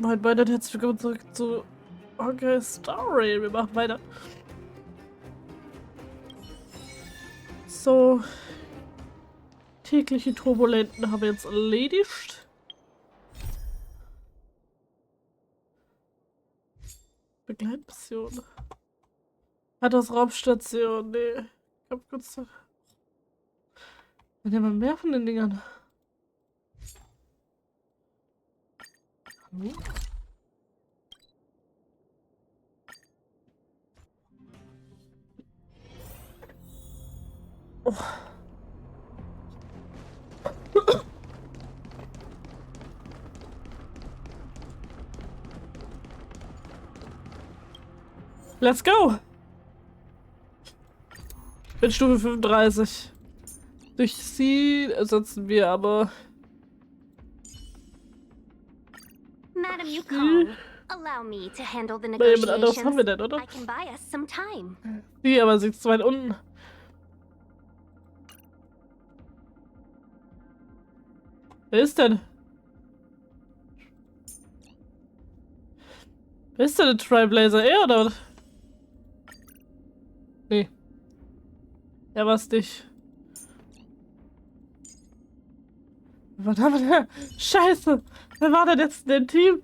Moin Moin und herzlich willkommen zurück zu Honkai-Serie. Wir machen weiter. So. Tägliche Turbulenten haben wir jetzt erledigt. Begleitmission. Hat das Raumstation? Nee. Ich hab kurz. Dann haben wir mehr von den Dingern. Hallo? Oh. Let's go! Ich bin Stufe 35. Durch sie ersetzen wir aber. Madam Yukon, allow me to handle the Jemand anderes haben wir denn, oder? I can buy us some time. Sie, aber sie ist zu weit unten. Wer ist denn? Wer ist denn der Trailblazer? Er oder was? Nee. Er war's nicht. Was haben wir denn? Scheiße! Wer war denn jetzt in dem Team?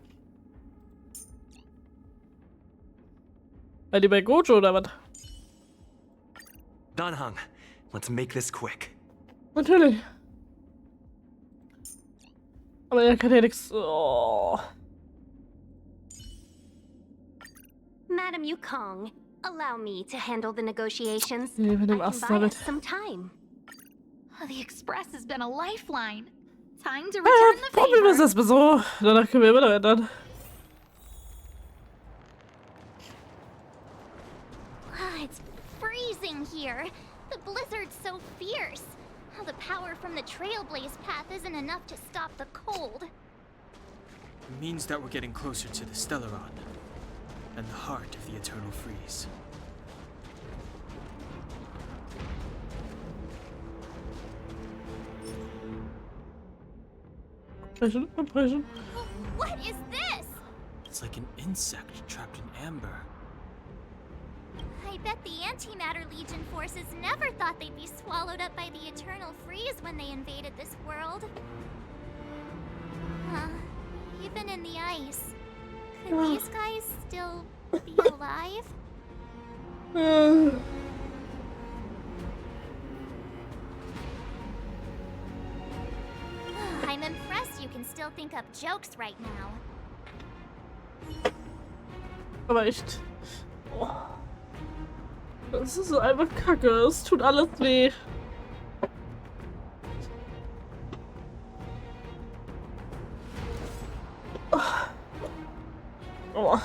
War die bei Gojo oder was? Danhang, let's make this quick. Natürlich. Aber er kann ja nichts. Oh. Madam Yukon, allow me to handle the negotiations. Nee, mit dem I can Ast buy us damit. some time. The Express has been a lifeline. Time to return the Probieren wir es favor. erstmal so. Danach können wir immer noch ändern. It's freezing here. The blizzard's so fierce. The power from the Trailblaze path isn't enough to stop the cold. It means that we're getting closer to the Stellaron, and the heart of the Eternal Freeze. Abbrechen. What is this? It's like an insect trapped in amber. I bet the Antimatter Legion forces never thought they'd be swallowed up by the Eternal Freeze when they invaded this world. Even in the ice. Could these guys still be alive? I'm impressed you can still think up jokes right now. Aber echt. Oh. Das ist so einfach kacke. Es tut alles weh. Oh.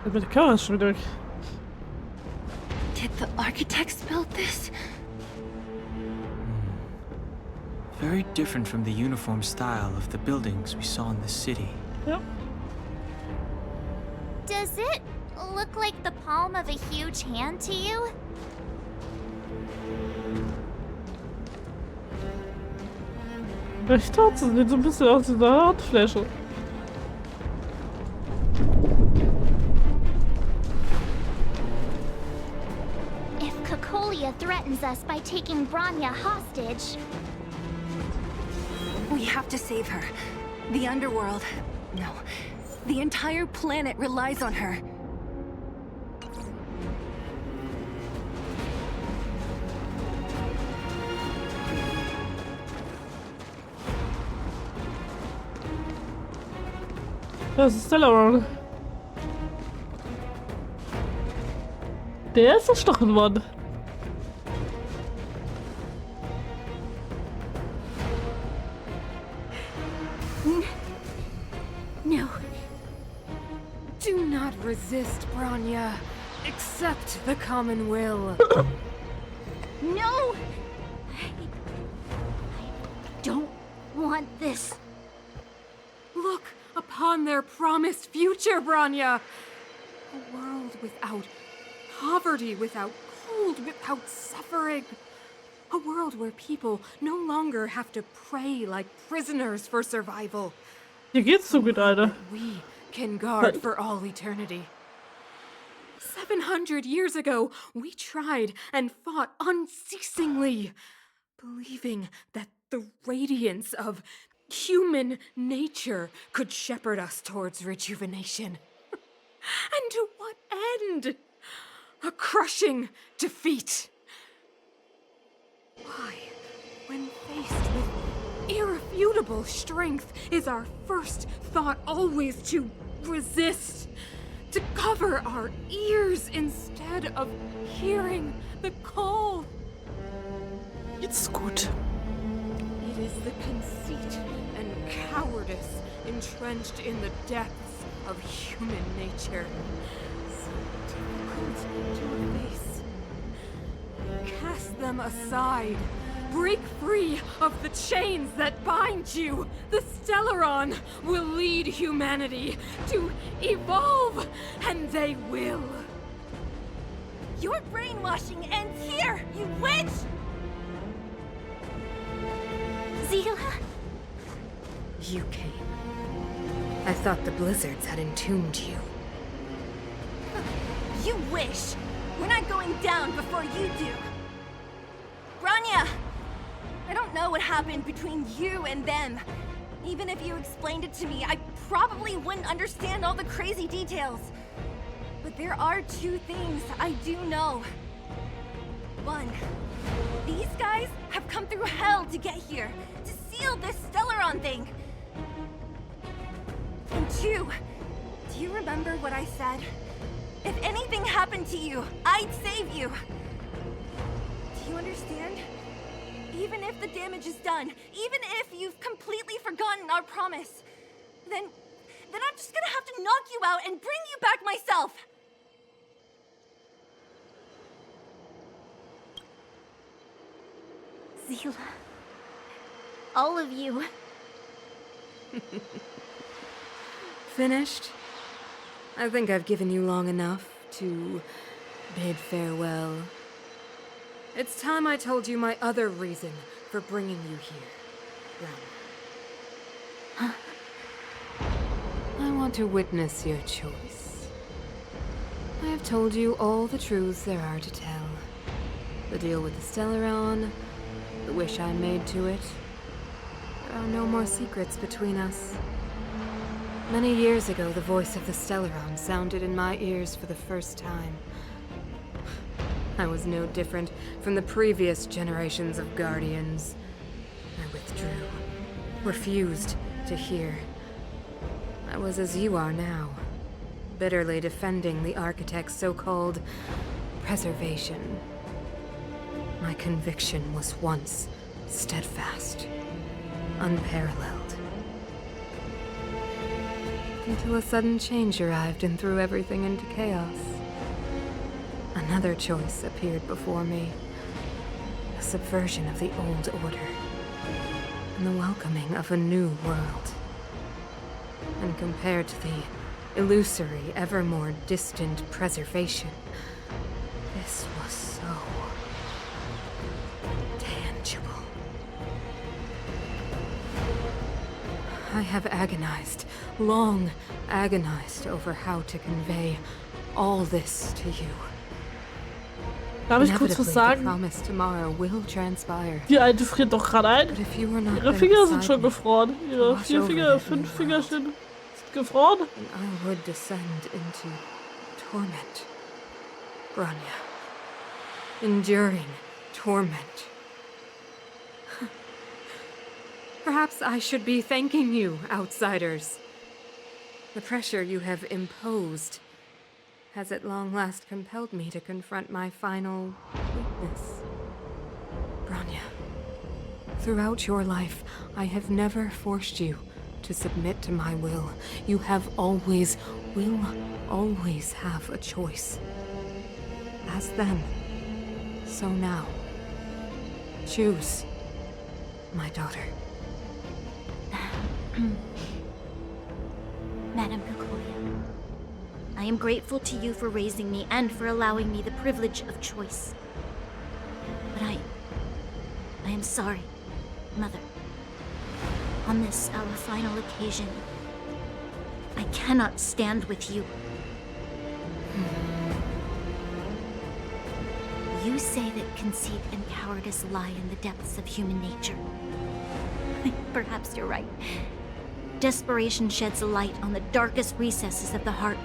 Aber die Kamera ist schon wieder weg. Did the architects build this? Very different from the uniform style of the buildings we saw in the city. Ja. Does it look like the palm of a huge hand to you? Recht hat sie. Sieht so ein bisschen aus wie eine Hartfläche. If Kokolia threatens us by taking Branya hostage, We have to save her. The underworld. No. The entire planet relies on her. Das ist Stellaron. Der ist erstochen worden. No. Do not resist, Branya. Accept the common will. No! I don't want this. Look upon their promised future, Branya. A world without poverty, without cold, without suffering. A world where people no longer have to pray like prisoners for survival. Hier geht's so gut, Alter. We can guard for all eternity. 700 years ago, we tried and fought unceasingly, believing that the radiance of human nature could shepherd us towards rejuvenation. And to what end? A crushing defeat. Why, when faced with irrefutable strength, is our first thought always to resist? To cover our ears instead of hearing the call? Geht's gut. It is the conceit and cowardice entrenched in the depths of human nature. So difficult to face. Cast them aside. Break free of the chains that bind you. The Stellaron will lead humanity to evolve, and they will. Your brainwashing ends here, you witch! Zila? You came. I thought the blizzards had entombed you. You wish! We're not going down before you do! Branya! I don't know what happened between you and them. Even if you explained it to me, I probably wouldn't understand all the crazy details. But there are two things I do know. One, these guys have come through hell to get here, to seal this Stellaron thing. And two, do you remember what I said? If anything happened to you, I'd save you. Do you understand? Even if the damage is done, even if you've completely forgotten our promise, then I'm just gonna have to knock you out and bring you back myself. Zila. All of you. Finished? I think I've given you long enough to bid farewell. It's time I told you my other reason for bringing you here, Ren. I want to witness your choice. I have told you all the truths there are to tell. The deal with the Stellaron, the wish I made to it. There are no more secrets between us. Many years ago, the voice of the Stellaron sounded in my ears for the first time. I was no different from the previous generations of Guardians. I withdrew, refused to hear. I was as you are now, bitterly defending the Architect's so-called preservation. My conviction was once steadfast, unparalleled. Until a sudden change arrived and threw everything into chaos. Another choice appeared before me. A subversion of the old order. And the welcoming of a new world. And compared to the illusory, ever more distant preservation, this was so tangible. I have agonized, long agonized over how to convey all this to you. Darf ich kurz was The sagen? promise tomorrow will transpire. Die Alte friert doch gerade ein. But if you were not Ihre there Finger sind beside schon me, gefroren. Ihre wash 4 over Finger, that 5 new Finger world, sind gefroren. then I would descend into torment. Branya. Enduring torment. Perhaps I should be thanking you, outsiders. The pressure you have imposed has at long last compelled me to confront my final weakness. Bronya, throughout your life, I have never forced you to submit to my will. You will always have a choice. As then, so now. Choose, my daughter. Madame Kokoya, I am grateful to you for raising me and for allowing me the privilege of choice. But I am sorry, Mother. On this, our final occasion, I cannot stand with you. You say that conceit and cowardice lie in the depths of human nature. Perhaps you're right. Desperation sheds a light on the darkest recesses of the heart.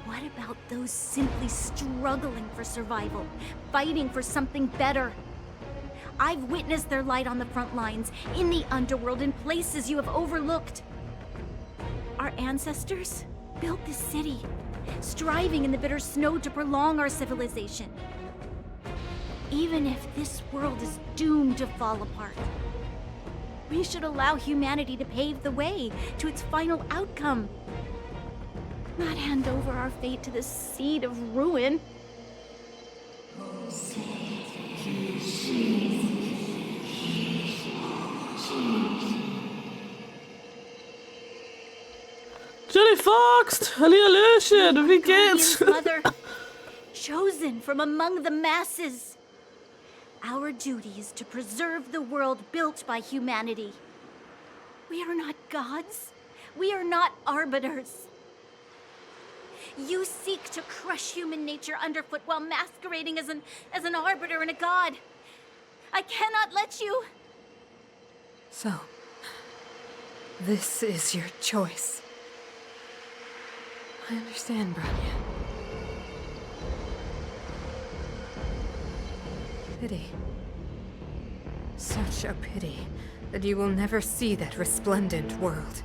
What about those simply struggling for survival, fighting for something better? I've witnessed their light on the front lines, in the underworld, in places you have overlooked. Our ancestors built this city, striving in the bitter snow to prolong our civilization. Even if this world is doomed to fall apart, we should allow humanity to pave the way to its final outcome. Not hand over our fate to the seed of ruin. Jenny Fox! Hallöchen, wie geht's? Mother, chosen from among the masses. Our duty is to preserve the world built by humanity. We are not gods. We are not arbiters. You seek to crush human nature underfoot while masquerading as an arbiter and a god. I cannot let you. So, this is your choice. I understand, Bronya. Pity. Such a pity that you will never see that resplendent world.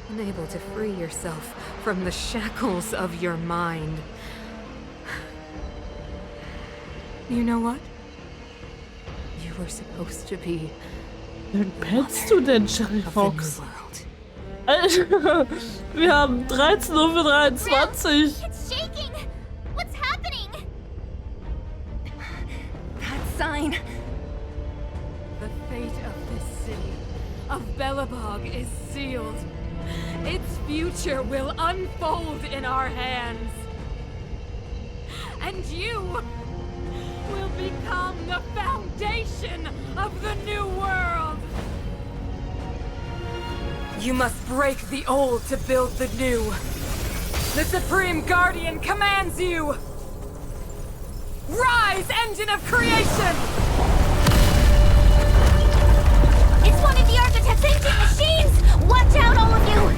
Unable to free yourself from the shackles of your mind. You know what? You were supposed to be... Wen pennst du denn, Jenny Fox? Alter, wir haben 13:23 Uhr. It's shaking. What's happening? That sign. The fate of this city, of Belobog, is sealed. Its future will unfold in our hands. And you will become the foundation of the new world. You must break the old to build the new. The Supreme Guardian commands you! Rise, engine of creation! It's one of the architect's ancient machines! Watch out, all of you!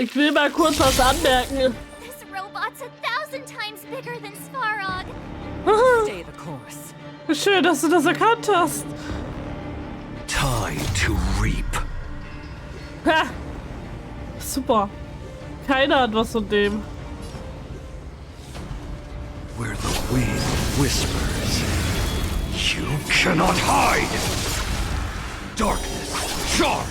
Ich will mal kurz was anmerken. This robot's 1,000 times bigger than Svarog. Stay the course. Schön, dass du das erkannt hast. Time to reap. Ha! Super. Keiner hat was von dem. Where the wind whispers, you cannot hide. Darkness, charge.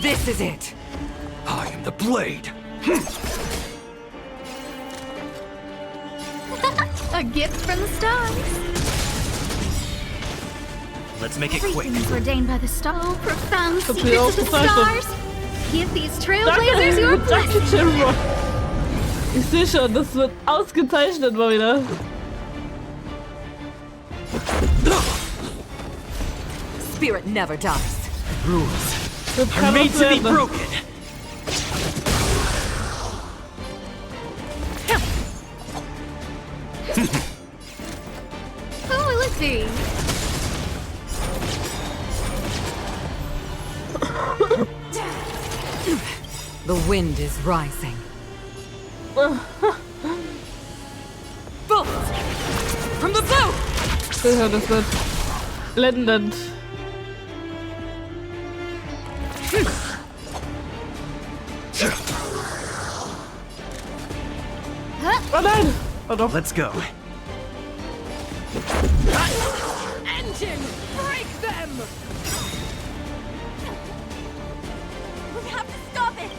This is it. I am the blade. A gift from the stars. Let's make it quick. Everything is ordained by the star. Oh, profound Das secrets hab of the ich auch stars. Give these Trailblazers your Danke, blessing. Jimbo. Ich sehe schon, das wird ausgezeichnet mal wieder. Spirit never dies. Rules Das are kann made was to be werden. broken. Who will it be? The wind is rising. Bolt! From the bow! Ja, das wird blendend. Oh nein! Oh doch. Let's go. Engine! Break them! We have to stop it!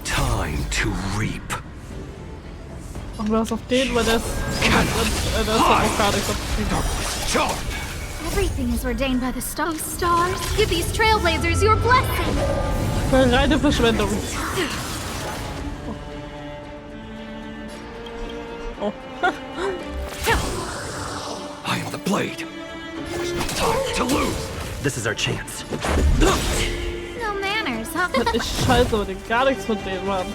Time to reap. Machen wir das auf den, weil das ist auch gar nicht so. Everything is ordained by the stars. Stars, give these Trailblazers your blessing. Reine Verschwendung. Oh. I am the blade. There's no time to lose. This is our chance. No manners, huh? Ich scheiße aber den gar nichts von denen, Mann.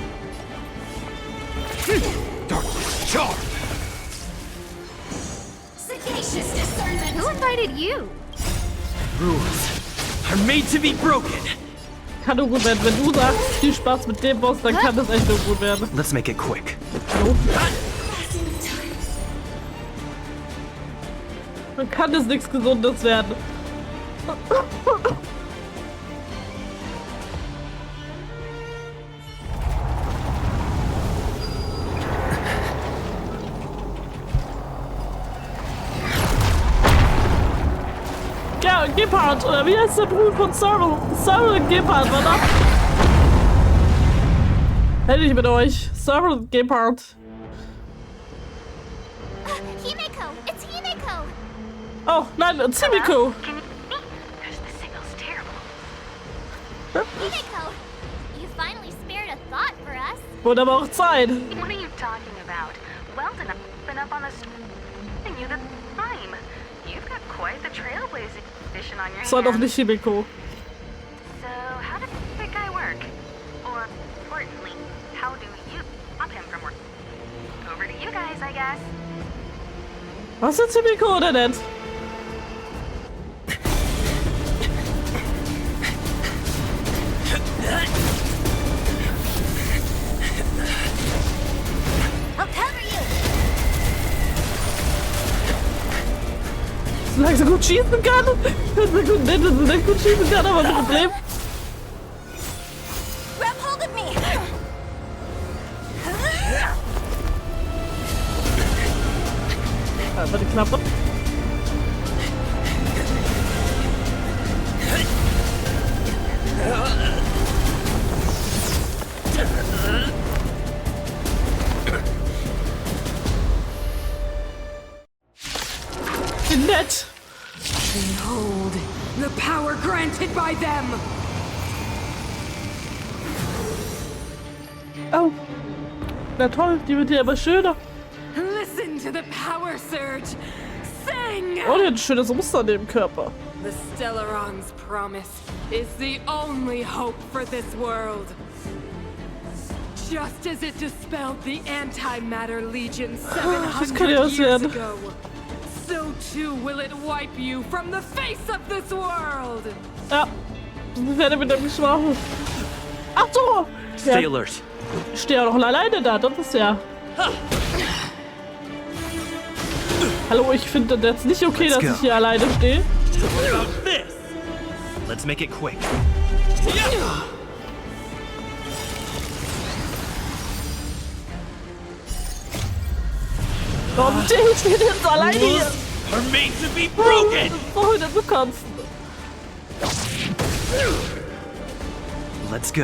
Darkness charmed. Sagacious discernment! Who invited you? Rules are made to be broken. Kann nur gut werden. Wenn du sagst, viel Spaß mit dem Boss, dann kann das echt nur gut werden. Let's make it quick. Hallo? Dann kann es nichts Gesundes werden. Ja, Gepard, oder wie heißt der Bruder von Sorrel? Sorrel Gepard, war das? Hätte ich mit euch. Sorrel Gepard. Himeko! It's Himeko! Oh, nein, Zimiko. Can you hear me? Because the signal's terrible. Himeko! You finally spared a thought for us. Wurde aber auch Zeit. What are you talking about? Welton, I've been up on the and you the time. You've got quite the Trailblazer edition on your Das war doch hands. nicht Himiko. So, how does that guy work? Or, importantly, how do you stop him from working? Over to you guys, I guess. Was ist Himiko oder nicht? I'll cover you! Solange sie gut schießen kann. Wenn sie gut nett ist, nicht gut schießen kann, aber das Problem. Grab hold of me! Einfach die Klappe. Wie nett. Behold, the power granted by them! Oh. Na toll, die wird ja immer schöner. Listen to the power surge! Sing! Oh, die hat ein schönes Muster an dem Körper. The Stellaron's promise is the only hope for this world. Just as it dispelled the Antimatter Legion das kann ja 700 was years werden. ago, so too will it wipe you from the face of this world! Ja. Ich werde mit dem geschwafelt. Ach so. Stay Ja. alert. Ich stehe ja noch alleine da, das ist ja... Hallo, ich finde das jetzt nicht okay, dass ich hier alleine stehe. What about this? Let's make it quick. Warum stehe ich denn jetzt alleine hier? Rules are made to be broken. Oh, das du kannst. Let's go.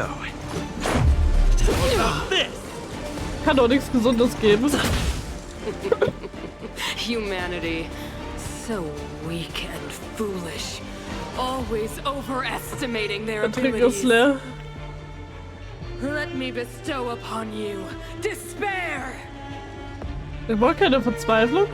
What about this? Kann doch nichts Gesundes geben. Humanity, so weak and foolish, always overestimating their Der Trick ist abilities. leer. Let me bestow upon you despair! Ich wollte keine Verzweiflung.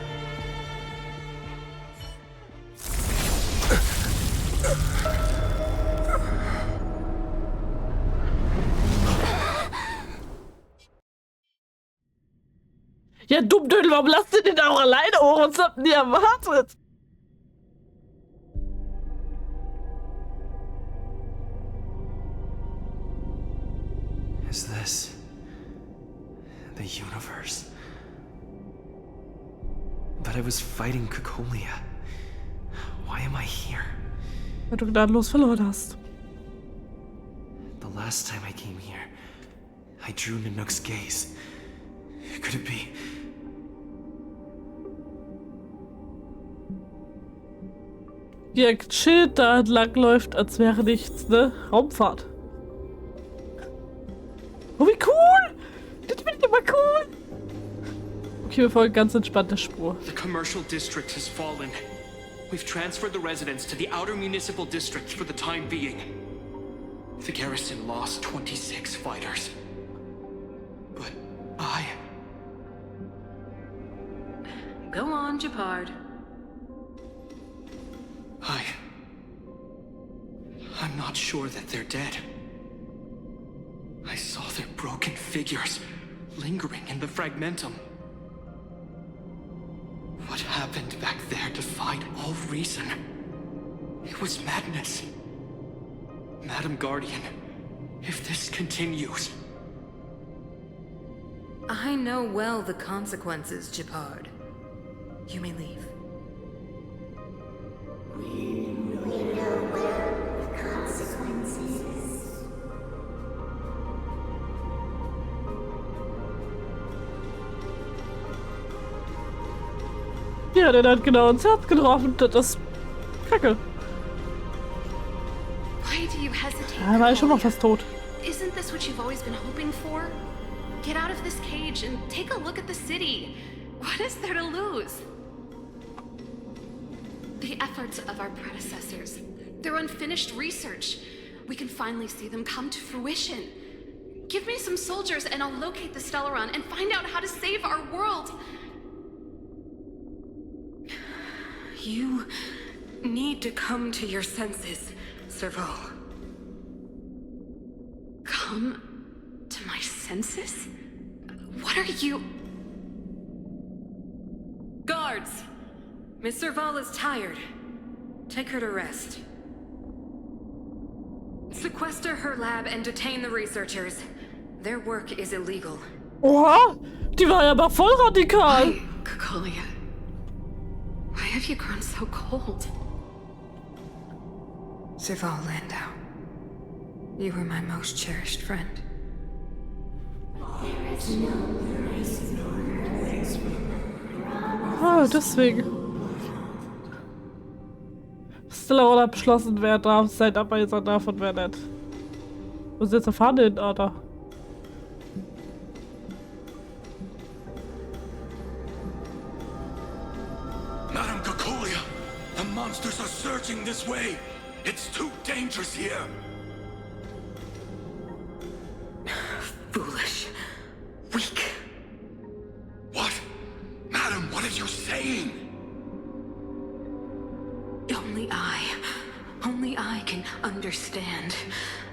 Ja, Dummdödel, warum lasst ihr den auch alleine hoch? Was habt ihr erwartet? Is this the universe? But I was fighting Kokolia. Why am I here? Weil du gnadenlos verloren hast. The last time I came here, I drew Nanook's gaze. Could it be? Wie ein Schild da entlang läuft, als wäre nichts, ne? Raumfahrt. Oh, wie cool! Das finde ich immer cool! Okay, wir folgen ganz entspannt der Spur. The commercial district has fallen. We've transferred the residents to the outer municipal districts for the time being. The garrison lost 26 fighters. But Go on, Japard. I'm not sure that they're dead. I saw their broken figures lingering in the fragmentum. What happened back there defied all reason. It was madness. Madam Guardian, if this continues... I know well the consequences, Japard. You may leave. Ja, der hat genau ins Herz getroffen. Das ist Kacke. Why do you hesitate? Ja, war ich schon mal fast tot. Isn't this what you've always been hoping for? Get out of this cage and take a look at the city. What is there to lose? The efforts of our predecessors, their unfinished research. We can finally see them come to fruition. Give me some soldiers and I'll locate the Stellaron and find out how to save our world. You need to come to your senses, Serval. Come to my senses? What are you... Guards! Miss Serval is tired. Take her to rest. Sequester her lab and detain the researchers. Their work is illegal. Oha! Die war ja aber voll radikal. Why, Kokolia? Why have you grown so cold? Serval Landau. You were my most cherished friend. Ah, deswegen. Stellaron hat beschlossen, wer darf sein Abweiser darf und wer nicht. Wo ist jetzt der Fahne hin, Alter? Madam Kokolia, the monsters are surging this way. It's too dangerous here. Foolish. Weak. What? Madam, what are you saying? Only I can understand.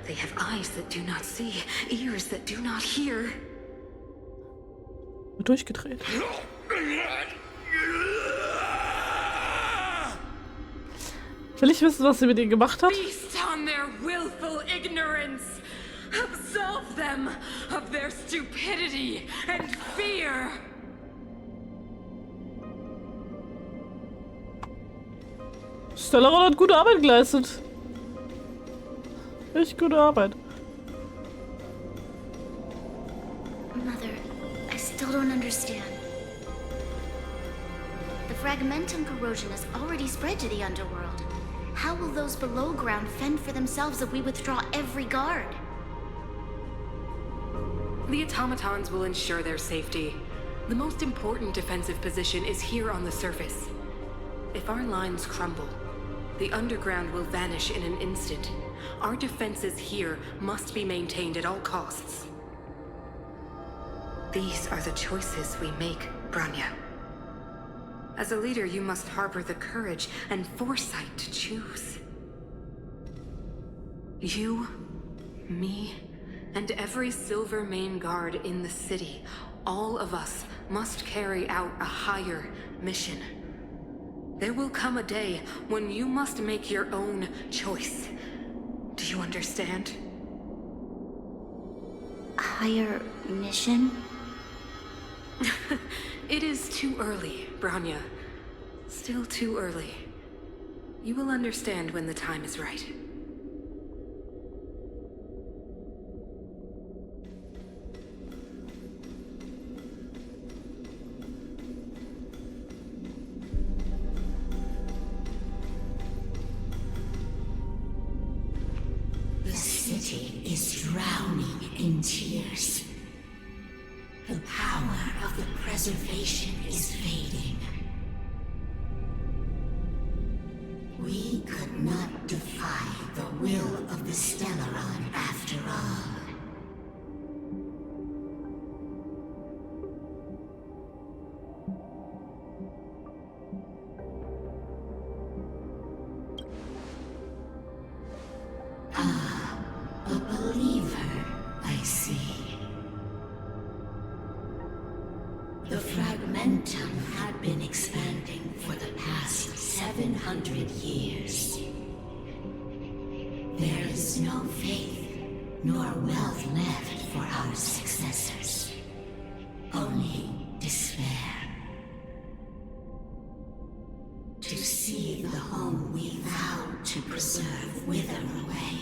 They have eyes that do not see, ears that do not hear. Durchgedreht. Will ich wissen, was sie mit ihnen gemacht hat? Feast on their willful ignorance. Absolve them of their stupidity and fear. Stellaron hat gute Arbeit geleistet. Echt gute Arbeit. Mother, I still don't understand. The fragmentum corrosion has already spread to the underworld. How will those below ground fend for themselves if we withdraw every guard? The automatons will ensure their safety. The most important defensive position is here on the surface. If our lines crumble, the underground will vanish in an instant. Our defenses here must be maintained at all costs. These are the choices we make, Branya. As a leader, you must harbor the courage and foresight to choose. You, me, and every Silver Main Guard in the city, all of us must carry out a higher mission. There will come a day when you must make your own choice. Do you understand? entire mission? It is too early, Bronya. Still too early. You will understand when the time is right. The city is drowning in tears. The power of the preservation is fading. We could not defy the will of the Stellaron after all. Ah, a believer, I see. The fragmentum had been expanding for the past 700 years. There is no faith nor wealth left for our successors. Only despair. To see the home we vowed to preserve wither away.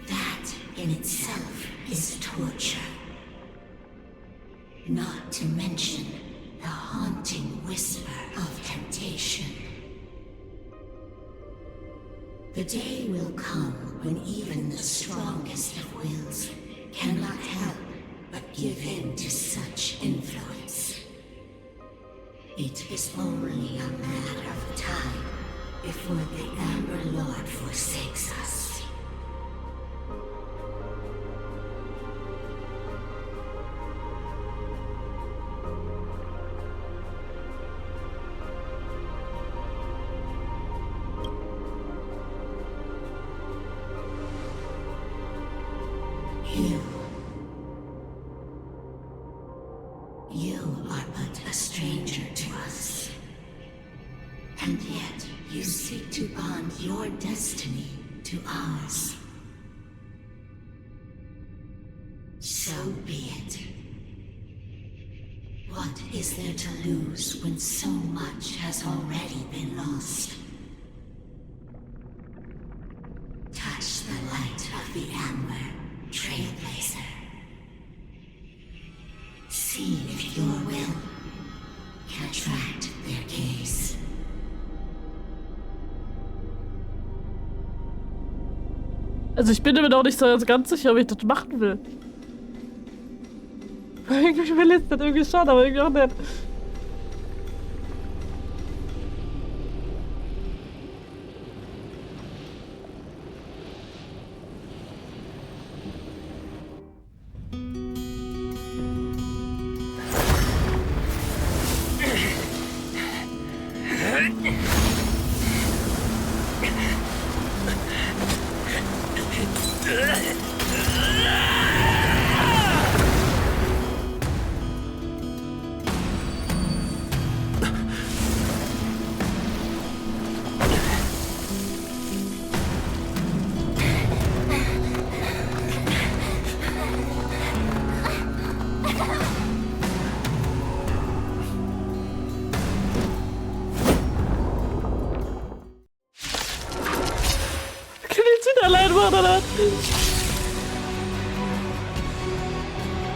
That in itself is torture. Not to mention the haunting whisper of temptation. The day will come when even the strongest of wills cannot help but give in to such influence. It is only a matter of time before the Amber Lord forsakes us. You are but a stranger to us. And yet you seek to bond your destiny to ours. So be it. What is there to lose when so much has already been lost? Touch the light of the Amber, Trailblazer. See if your will can attract their gaze. Also ich bin mir noch nicht so ganz sicher, ob ich das machen will. Irgendwie will ich das irgendwie schon, aber irgendwie auch nicht.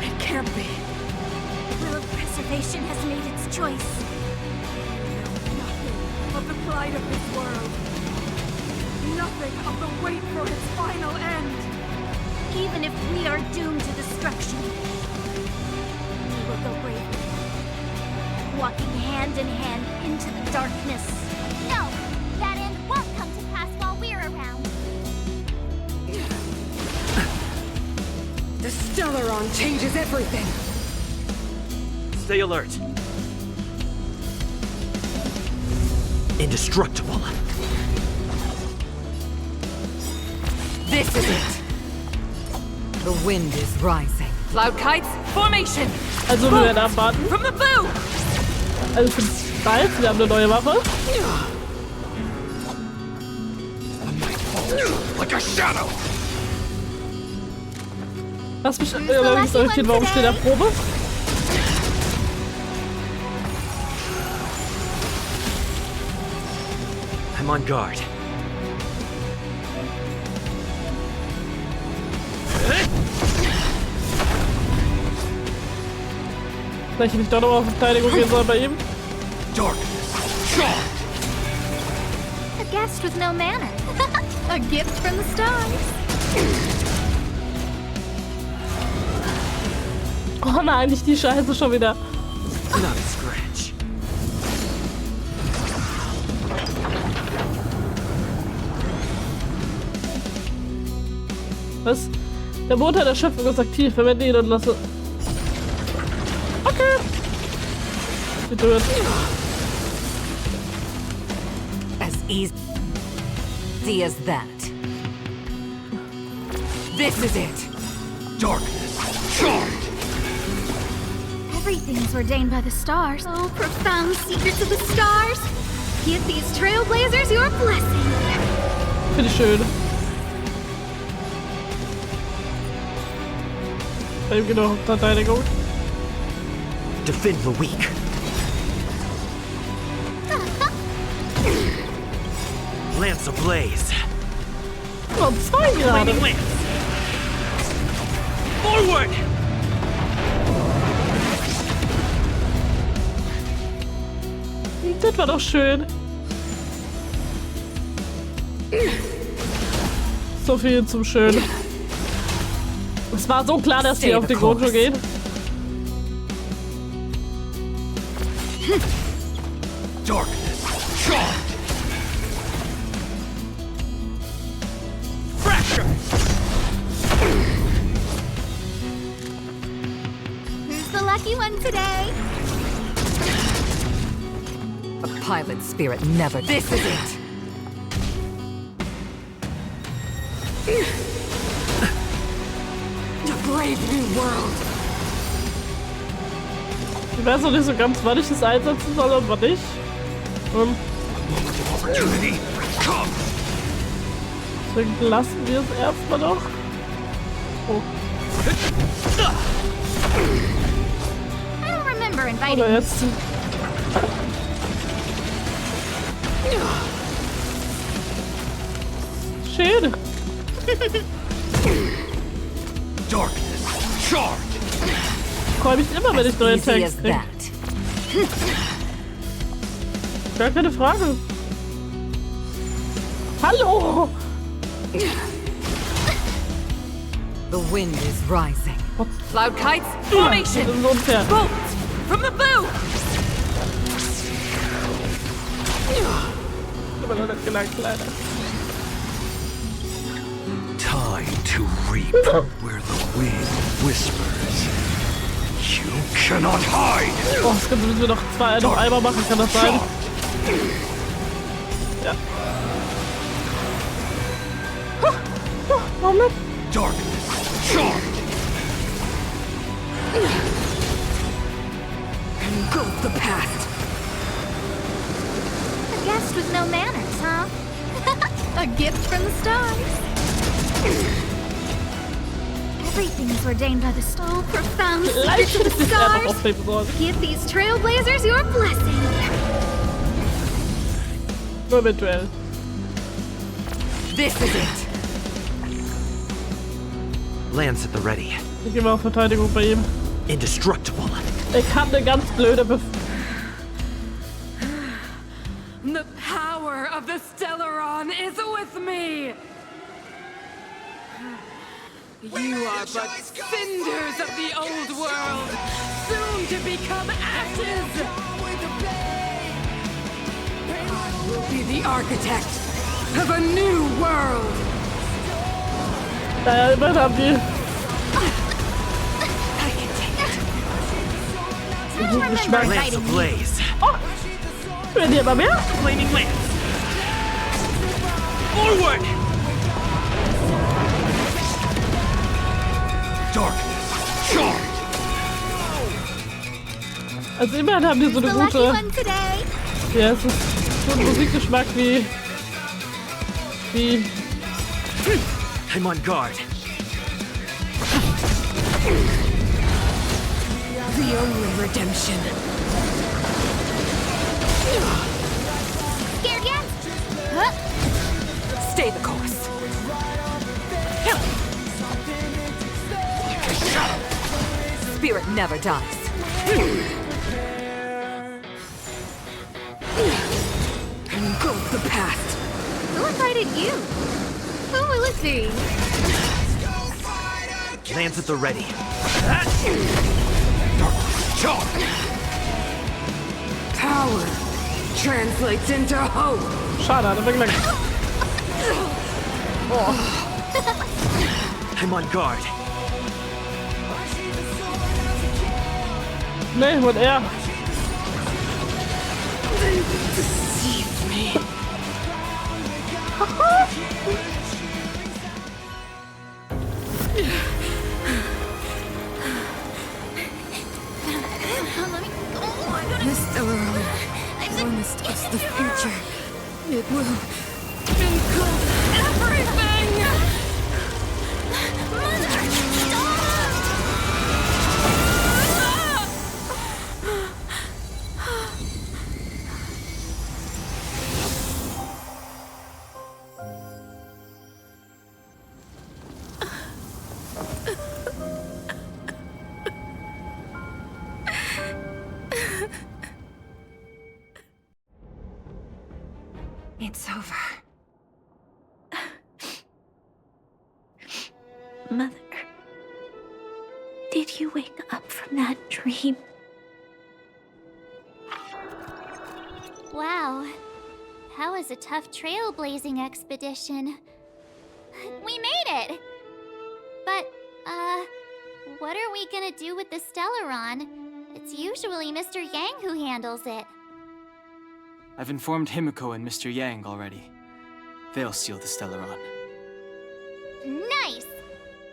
It can't be. Will of preservation has made its choice. Nothing of the pride of this world. Nothing of the wait for its final end. Even if we are doomed to destruction, we will go bravely, walking hand in hand into the darkness. No! That end won't come to pass while we're around. The Stellaron changes everything! Stay alert. Indestructible. This is it! The wind is rising. Cloud kites, formation! Also wir werden abwarten. From the blue! Also ich bin bald, wir haben eine neue Waffe. Like a shadow! Lass mich irritieren, warum steht da Probe? I'm on guard. Vielleicht nicht doch nochmal auf Verteidigung gehen soll bei ihm. A guest with no manner. A gift from the stars. Oh nein, nicht die Scheiße schon wieder. Not a scratch. Was? Der Motor der Schöpfung ist aktiv. Verwende ihn und lasse. Okay. Geduld. As easy as that. This is it. Darkness, charge! Everything's ordained by the stars. Oh, profound secrets of the stars. Give these trailblazers your blessing. Finde ich schön. Bei ihm genau Verteidigung. Defend the weak. Lance ablaze. Oh, zwei gerade. Flaming lance. Forward! Das war doch schön. So viel zum Schön. Es war so klar, dass die auf den Gojo gehen. Darkness, charge! Fracture! Who's the lucky one today? A pilot spirit never. This is it. A brave new world. Ich weiß noch nicht so ganz, wann ich das einsetzen soll und wann nicht. Opportunity, come! Deswegen lassen wir es erstmal noch. Oh. I don't remember inviting Oder jetzt. Schön. Darkness, charge! Freue mich immer, wenn ich neue Easy as Tanks kriege. that. Gar keine Frage. Hallo! The wind is rising. What? Cloud kites, Das formation. ist unfair. Bolt from the bow. Aber noch nicht gelangt, leider. Time to reap where the wind whispers. You cannot hide! Oh, das müssen wir noch einmal machen, kann das sein? Ja. Warum nicht? Darkness, charge! Engulf the past. a guest with no manners, huh? A gift from the stars. Everything's ordained by the stars. Profound secrets of the stars. Give these trailblazers your blessing. Nur eventuell. This is it. Lance at the ready. Ich gehe mal auf Verteidigung bei ihm. Indestructible. Ich habe eine ganz blöde The power of the Stellaron is with me! You are but cinders of the old world, soon to become ashes! I will be the architect of a new world! Naja, immerhin haben die Geschmack. Lance ablaze. Oh! Werden die immer mehr? Flaming lance. Forward! Darkness, charge! Also immerhin haben die so eine The lucky gute... one today. Ja, es ist so ein Musikgeschmack wie... I'm on guard. The only redemption. Scared yet? Huh? Stay the course. Spirit never dies. Engulf the past. Who invited you? Who will it be? Lance at the ready. Power translates into hope. Schade, hat er gemerkt. I'm on guard. Nee, und er. They deceived me. The Stellaron promised us the future. It will engulf everything! Mother, It's over. Mother, did you wake up from that dream? wow. That was a tough trailblazing expedition. We made it! But, what are we gonna do with the Stellaron? It's usually Mr. Yang who handles it. I've informed Himiko and Mr. Yang already. They'll seal the Stellaron. Nice!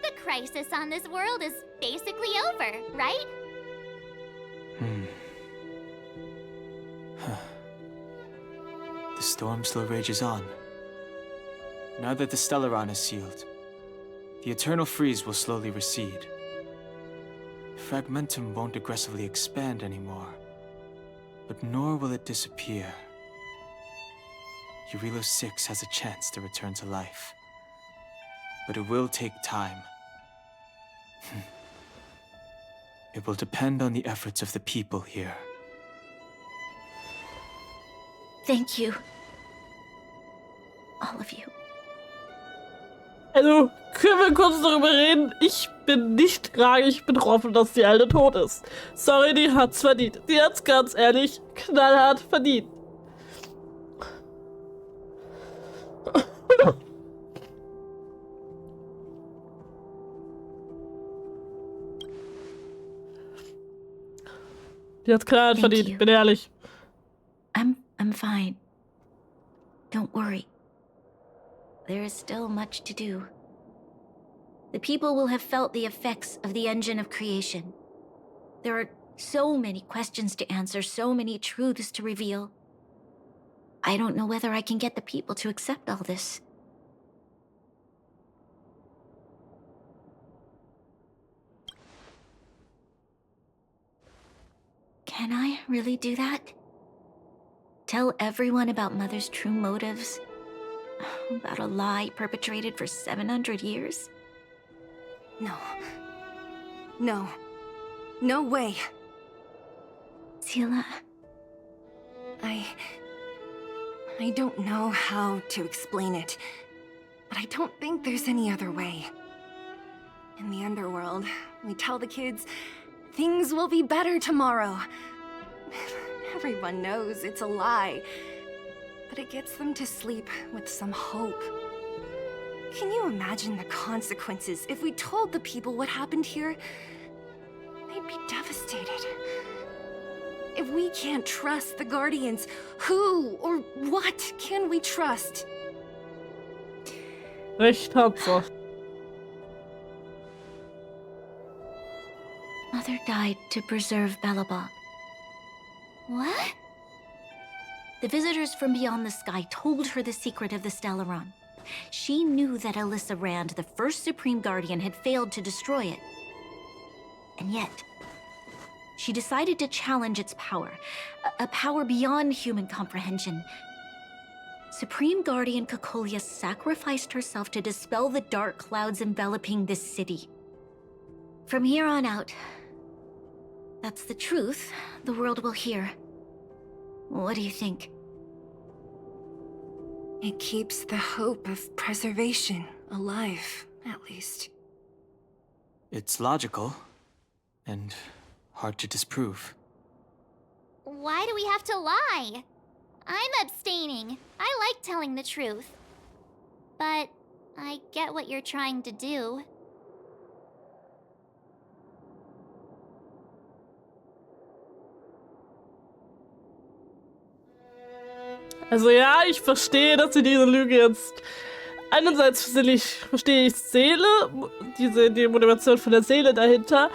The crisis on this world is basically over, right? The storm still rages on. Now that the Stellaron is sealed, the eternal freeze will slowly recede. Fragmentum won't aggressively expand anymore, but nor will it disappear. Eurilo 6 has a chance to return to life, but it will take time. It will depend on the efforts of the people here. Thank you. All of you. Also, können wir kurz darüber reden? Ich bin nicht traurig, ich bin offen, dass die Alte tot ist. Sorry, die hat's verdient. Die hat's ganz ehrlich knallhart verdient. Die hat's knallhart verdient, bin ehrlich. I'm fine. Don't worry. There is still much to do. The people will have felt the effects of the engine of creation. There are so many questions to answer, so many truths to reveal. I don't know whether I can get the people to accept all this. Can I really do that? Tell everyone about Mother's true motives? About a lie perpetrated for 700 years? No. No. No way. Sila. I don't know how to explain it, but I don't think there's any other way. In the underworld, we tell the kids, things will be better tomorrow. Everyone knows it's a lie, but it gets them to sleep with some hope. Can you imagine the consequences if we told the people what happened here? They'd be devastated. If we can't trust the Guardians, who or what can we trust? Recht hat sie. Mother died to preserve Belobog. What? The visitors from beyond the sky told her the secret of the Stellaron. She knew that Alyssa Rand, the first Supreme Guardian, had failed to destroy it. And yet, she decided to challenge its power, a power beyond human comprehension. Supreme Guardian Cocolia sacrificed herself to dispel the dark clouds enveloping this city. From here on out, that's the truth the world will hear. What do you think? It keeps the hope of preservation alive, at least. It's logical, and hard to disprove. Why do we have to lie? I'm abstaining. I like telling the truth. But I get what you're trying to do. Also ja, ich verstehe, dass sie diese Lüge jetzt... Einerseits verstehe ich Seele, die Motivation von der Seele dahinter.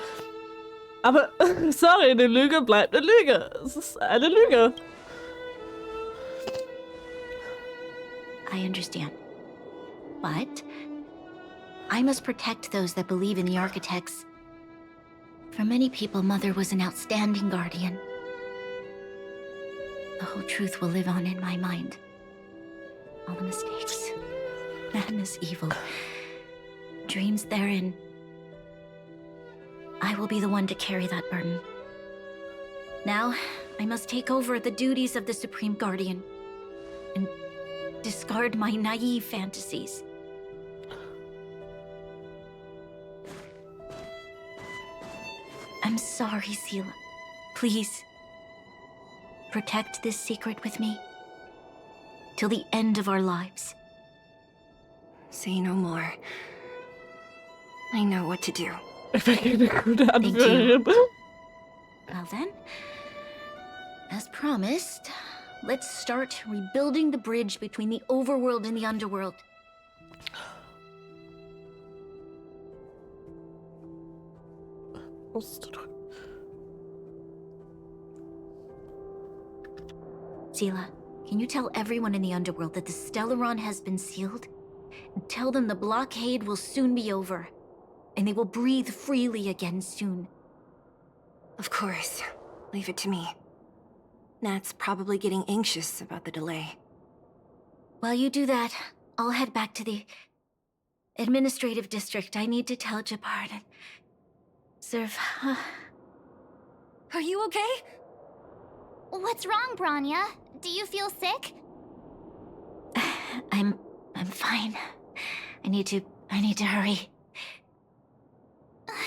Aber, sorry, eine Lüge bleibt eine Lüge. Es ist eine Lüge. I understand. But I must protect those that believe in the architects. For many people, Mother was an outstanding guardian. The whole truth will live on in my mind. All the mistakes, madness, evil, dreams therein. I will be the one to carry that burden. Now, I must take over the duties of the Supreme Guardian and discard my naive fantasies. I'm sorry, Seela. Please, protect this secret with me till the end of our lives. Say no more. I know what to do. Thank you. Well then, as promised, let's start rebuilding the bridge between the overworld and the underworld. Seela, can you tell everyone in the underworld that the Stellaron has been sealed? And tell them the blockade will soon be over, and they will breathe freely again soon. Of course. Leave it to me. Nat's probably getting anxious about the delay. While you do that, I'll head back to the administrative district. I need to tell Jabard and serve. Are you okay? What's wrong, Branya? Do you feel sick? I'm fine. I need to hurry.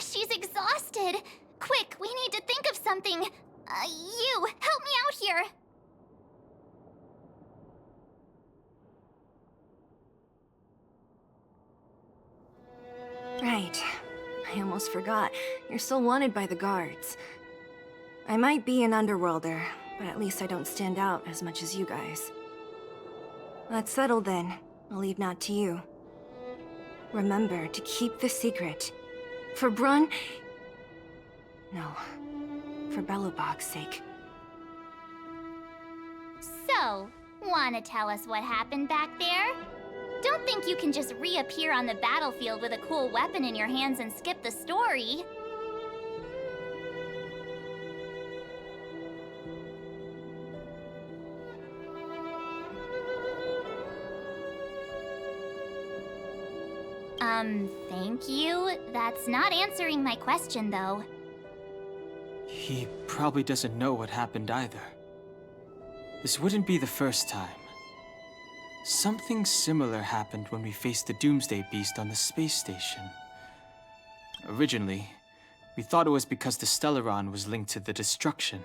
She's exhausted. Quick, we need to think of something. You, help me out here. Right. I almost forgot. You're still wanted by the guards. I might be an underworlder, but at least I don't stand out as much as you guys. That's settled then. I'll leave Nat to you. Remember to keep the secret. For Brun... No. For Belobog's sake. So, wanna tell us what happened back there? Don't think you can just reappear on the battlefield with a cool weapon in your hands and skip the story. Thank you. That's not answering my question, though. He probably doesn't know what happened either. This wouldn't be the first time. Something similar happened when we faced the Doomsday Beast on the space station. Originally, we thought it was because the Stellaron was linked to the destruction.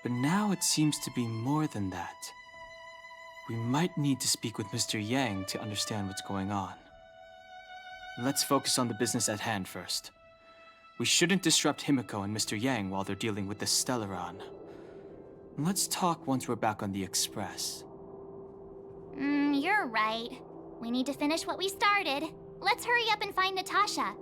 But now it seems to be more than that. We might need to speak with Mr. Yang to understand what's going on. Let's focus on the business at hand first. We shouldn't disrupt Himiko and Mr. Yang while they're dealing with the Stellaron. Let's talk once we're back on the Express. You're right. We need to finish what we started. Let's hurry up and find Natasha.